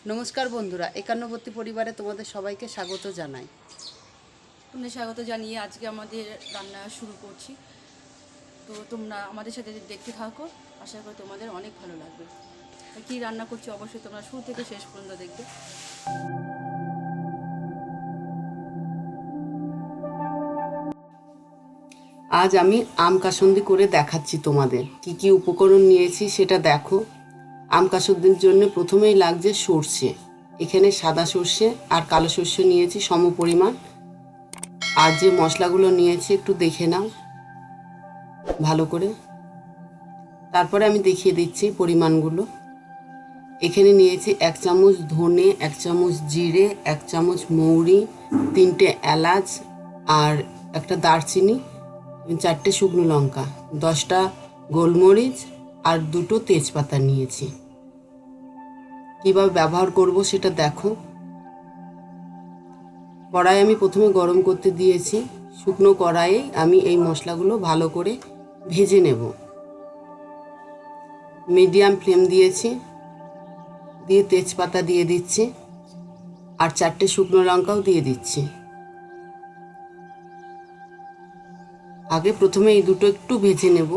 নমস্কার বন্ধুরা, একান্নবর্তী পরিবারে তোমাদের সবাইকে স্বাগত জানাই। তোমাদের স্বাগত জানিয়ে আজকে আমাদের রান্না শুরু করছি। তো তোমরা আমাদের সাথে দেখতে থাকো, আশা করি তোমাদের অনেক ভালো লাগবে। কী রান্না করছি অবশ্যই তোমরা শুরু থেকে শেষ পর্যন্ত দেখবে। আজ আমি আম কাসুন্দি করে দেখাচ্ছি তোমাদের। কি কি উপকরণ নিয়েছি সেটা দেখো। আম কাসুন্দির জন্য প্রথমেই লাগছে সর্ষে। এখানে সাদা সর্ষে আর কালো সর্ষে নিয়েছি সম পরিমাণ। আর যে মশলাগুলো নিয়েছি একটু দেখে নাও ভালো করে, তারপরে আমি দেখিয়ে দিচ্ছি পরিমাণগুলো। এখানে নিয়েছি 1 চামচ ধনে, 1 চামচ জিরে, 1 চামচ মৌরি, 3টে এলাচ আর একটা দারচিনি, 4টে শুকনো লঙ্কা, 10টা গোলমরিচ আর 2টো তেজপাতা নিয়েছি। কীভাবে ব্যবহার করব সেটা দেখো। কড়াই আমি প্রথমে গরম করতে দিয়েছি। শুকনো কড়াইয়ে আমি এই মশলাগুলো ভালো করে ভেজে নেব। মিডিয়াম ফ্লেম দিয়েছি, দিয়ে তেজপাতা দিয়ে দিচ্ছি আর 4টে শুকনো লঙ্কাও দিয়ে দিচ্ছি। আগে প্রথমে এই দুটো একটু ভেজে নেব।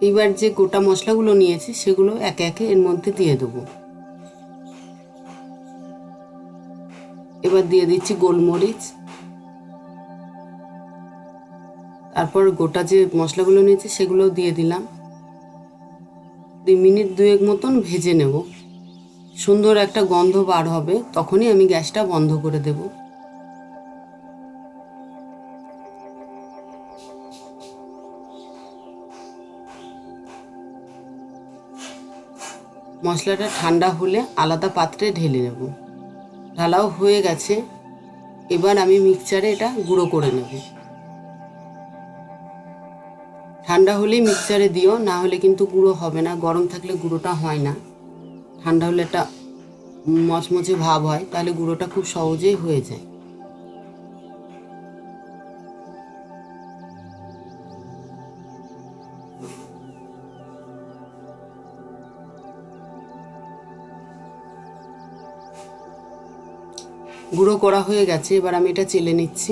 এইবার যে গোটা মশলাগুলো নিয়েছি সেগুলো একে একে এর মধ্যে দিয়ে দেবো। এবার দিয়ে দিচ্ছি গোলমরিচ, তারপর গোটা যে মশলাগুলো নিয়েছি সেগুলোও দিয়ে দিলাম। 2 মিনিট 2 মতন ভেজে নেব। সুন্দর একটা গন্ধ বার হবে, তখনই আমি গ্যাসটা বন্ধ করে দেব। মশলাটা ঠান্ডা হলে আলাদা পাত্রে ঢেলে নেব। ঢালাও হয়ে গেছে, এবার আমি মিক্সচারে এটা গুঁড়ো করে নেব। ঠান্ডা হলেই মিক্সচারে দিও, না হলে কিন্তু গুঁড়ো হবে না। গরম থাকলে গুঁড়োটা হয় না, ঠান্ডা হলে এটা মচমচে ভাব হয়, তাহলে গুঁড়োটা খুব সহজেই হয়ে যায়। গুঁড়ো করা হয়ে গেছে, এবার আমি এটা চেলে নিচ্ছি।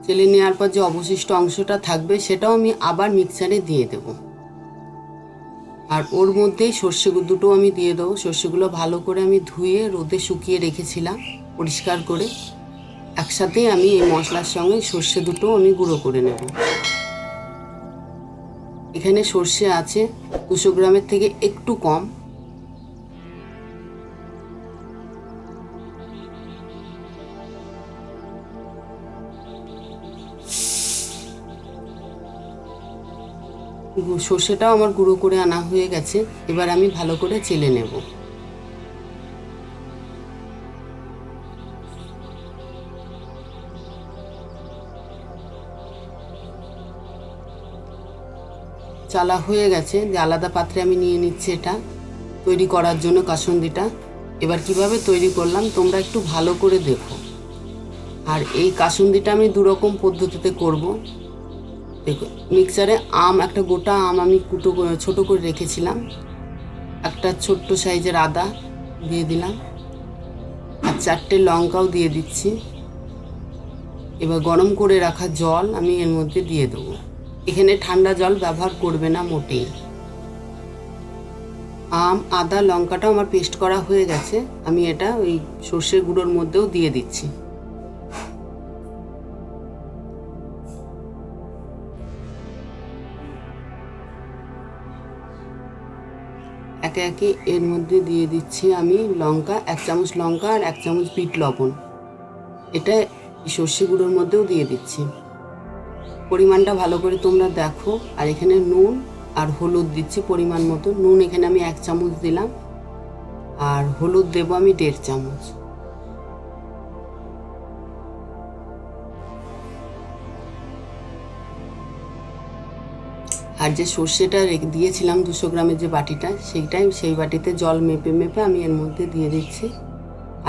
চেলে নেওয়ার পর যে অবশিষ্ট অংশটা থাকবে সেটাও আমি আবার মিক্সচারে দিয়ে দেব। আর ওর মধ্যেই সর্ষে দুটো আমি দিয়ে দেবো। সর্ষেগুলো ভালো করে আমি ধুয়ে রোদে শুকিয়ে রেখেছিলাম পরিষ্কার করে। একসাথেই আমি এই মশলার সঙ্গে সর্ষে দুটো আমি গুঁড়ো করে নেব। এখানে সর্ষে আছে 200 গ্রামের থেকে একটু কম। সর্ষেটাও আমার গুঁড়ো করে আনা হয়ে গেছে, এবার আমি ভালো করে চেলে নেব। চালা হয়ে গেছে, যে আলাদা পাত্রে আমি নিয়ে নিচ্ছি এটা তৈরি করার জন্য কাসুন্দিটা। এবার কিভাবে তৈরি করলাম তোমরা একটু ভালো করে দেখো। আর এই কাসুন্দিটা আমি 2 রকম পদ্ধতিতে করব। দেখো, মিক্সারে একটা গোটা আম আমি ছোটো করে রেখেছিলাম। একটা ছোট্ট সাইজের আদা দিয়ে দিলাম আর 4টে লঙ্কাও দিয়ে দিচ্ছি। এবার গরম করে রাখা জল আমি এর মধ্যে দিয়ে দেবো। এখানে ঠান্ডা জল ব্যবহার করবে না মোটেই। আম, আদা, লঙ্কাটাও আমার পেস্ট করা হয়ে গেছে, আমি এটা ওই সর্ষের গুঁড়োর মধ্যেও দিয়ে দিচ্ছি। একে একে এর মধ্যে দিয়ে দিচ্ছি আমি লঙ্কা, 1 চামচ লঙ্কা আর 1 চামচ বিট লবণ। এটা সর্ষে গুঁড়োর মধ্যেও দিয়ে দিচ্ছি। পরিমাণটা ভালো করে তোমরা দেখো। আর এখানে নুন আর হলুদ দিচ্ছি পরিমাণ মতো। নুন এখানে আমি 1 চামচ দিলাম আর হলুদ দেবো আমি 1.5 চামচ। আর যে সর্ষেটা দিয়েছিলাম 200 গ্রামের যে বাটিটা, সেই বাটিতে জল মেপে মেপে আমি এর মধ্যে দিয়ে দিচ্ছি।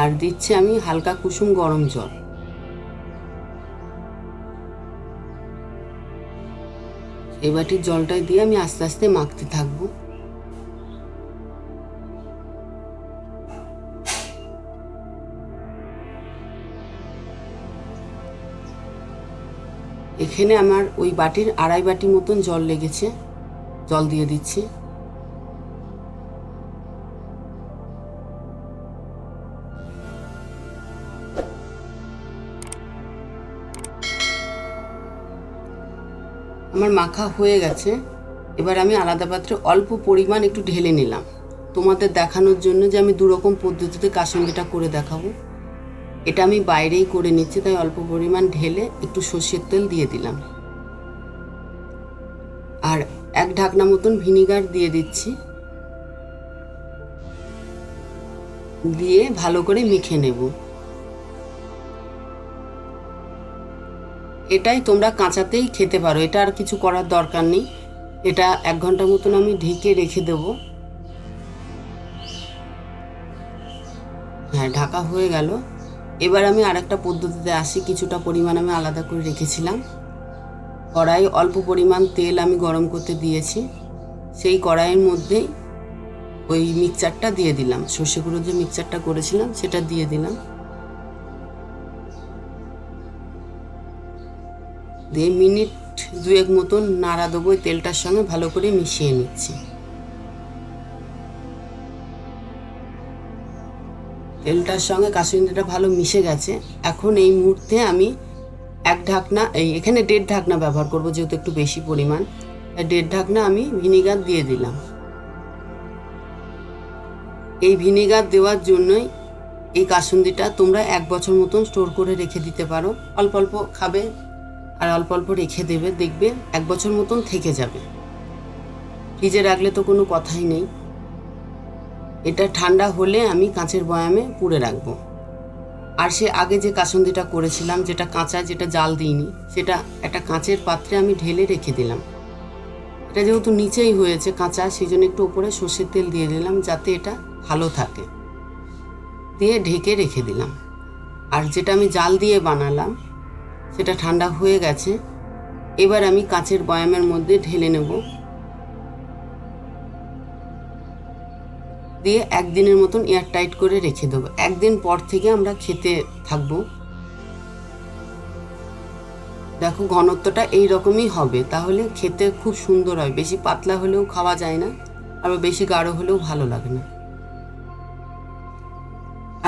আর দিচ্ছি আমি হালকা কুসুম গরম জল। এই বাটির জলটাই দিয়ে আমি আস্তে আস্তে মাখতে থাকবো। এখানে আমার ওই বাটির 2.5 বাটি মতন জল লেগেছে, জল দিয়ে দিচ্ছি। আমার মাখা হয়ে গেছে। এবার আমি আলাদা পাত্রে অল্প পরিমাণ একটু ঢেলে নিলাম, তোমাদের দেখানোর জন্য যে আমি 2 রকম পদ্ধতিতে কাসুন্দিটা করে দেখাবো। এটা আমি বাইরেই করে নিচ্ছি, তাই অল্প পরিমাণ ঢেলে একটু সর্ষের তেল দিয়ে দিলাম। আর 1 ঢাকনা মতন ভিনিগার দিয়ে দিচ্ছি, দিয়ে ভালো করে মেখে নেব। এটাই তোমরা কাঁচাতেই খেতে পারো, এটা আর কিছু করার দরকার নেই। এটা 1 ঘন্টা মতন আমি ঢেকে রেখে দেব। হ্যাঁ, ঢাকা হয়ে গেল। এবার আমি আরেকটা পদ্ধতিতে আসি। কিছুটা পরিমাণ আমি আলাদা করে রেখেছিলাম। কড়াই অল্প পরিমাণ তেল আমি গরম করতে দিয়েছি, সেই কড়াইয়ের মধ্যেই ওই মিক্সচারটা দিয়ে দিলাম, সর্ষে গুঁড়ো যে মিক্সচারটা করেছিলাম সেটা দিয়ে দিলাম। দিয়ে মিনিট 2 মতন নাড়া দেবো, ওই তেলটার সঙ্গে ভালো করে মিশিয়ে নিচ্ছি। তেলটার সঙ্গে কাসুন্দিটা ভালো মিশে গেছে। এখন এই মুহূর্তে আমি 1 ঢাকনা, এখানে 1.5 ঢাকনা ব্যবহার করব, যেহেতু একটু বেশি পরিমাণ। 1.5 ঢাকনা আমি ভিনিগার দিয়ে দিলাম। এই ভিনিগার দেওয়ার জন্যই এই কাসুন্দিটা তোমরা 1 বছর মতন স্টোর করে রেখে দিতে পারো। অল্প অল্প খাবে আর অল্প অল্প রেখে দেবে, দেখবে 1 বছর মতন থেকে যাবে। ফ্রিজে রাখলে তো কোনো কথাই নেই। এটা ঠান্ডা হলে আমি কাঁচের বয়ামে পুরে রাখবো। আর সে আগে যে কাসুন্দিটা করেছিলাম, যেটা কাঁচা, যেটা জাল দিইনি, সেটা একটা কাঁচের পাত্রে আমি ঢেলে রেখে দিলাম। এটা যেহেতু নিচেই হয়েছে কাঁচা, সেই জন্য একটু উপরে সর্ষের তেল দিয়ে দিলাম, যাতে এটা ভালো থাকে। দিয়ে ঢেকে রেখে দিলাম। আর যেটা আমি জাল দিয়ে বানালাম সেটা ঠান্ডা হয়ে গেছে। এবার আমি কাঁচের বয়ামের মধ্যে ঢেলে নেব, দিয়ে 1 দিনের মতন এয়ারটাইট করে রেখে দেবো। 1 দিন পর থেকে আমরা খেতে থাকবো। দেখো ঘনত্বটা এই রকমই হবে, তাহলে খেতে খুব সুন্দর হয়। বেশি পাতলা হলেও খাওয়া যায় না, আবার বেশি গাঢ় হলেও ভালো লাগে না।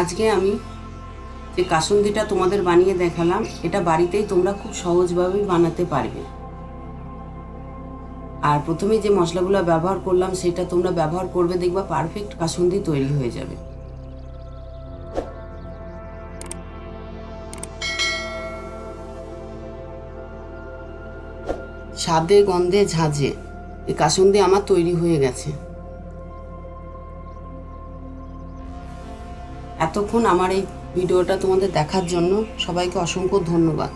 আজকে আমি যে কাসুন্দিটা তোমাদের বানিয়ে দেখালাম, এটা বাড়িতেই তোমরা খুব সহজভাবেই বানাতে পারবে। আর প্রথমে যে মশলাগুলো ব্যবহার করলাম সেটা তোমরা ব্যবহার করবে, দেখবা পারফেক্ট কাসুন্দি তৈরি হয়ে যাবে। স্বাদে গন্ধে ঝাঁঝে এই কাসুন্দি আমার তৈরি হয়ে গেছে। এতক্ষণ আমার এই ভিডিওটা তোমাদের দেখার জন্য সবাইকে অসংখ্য ধন্যবাদ।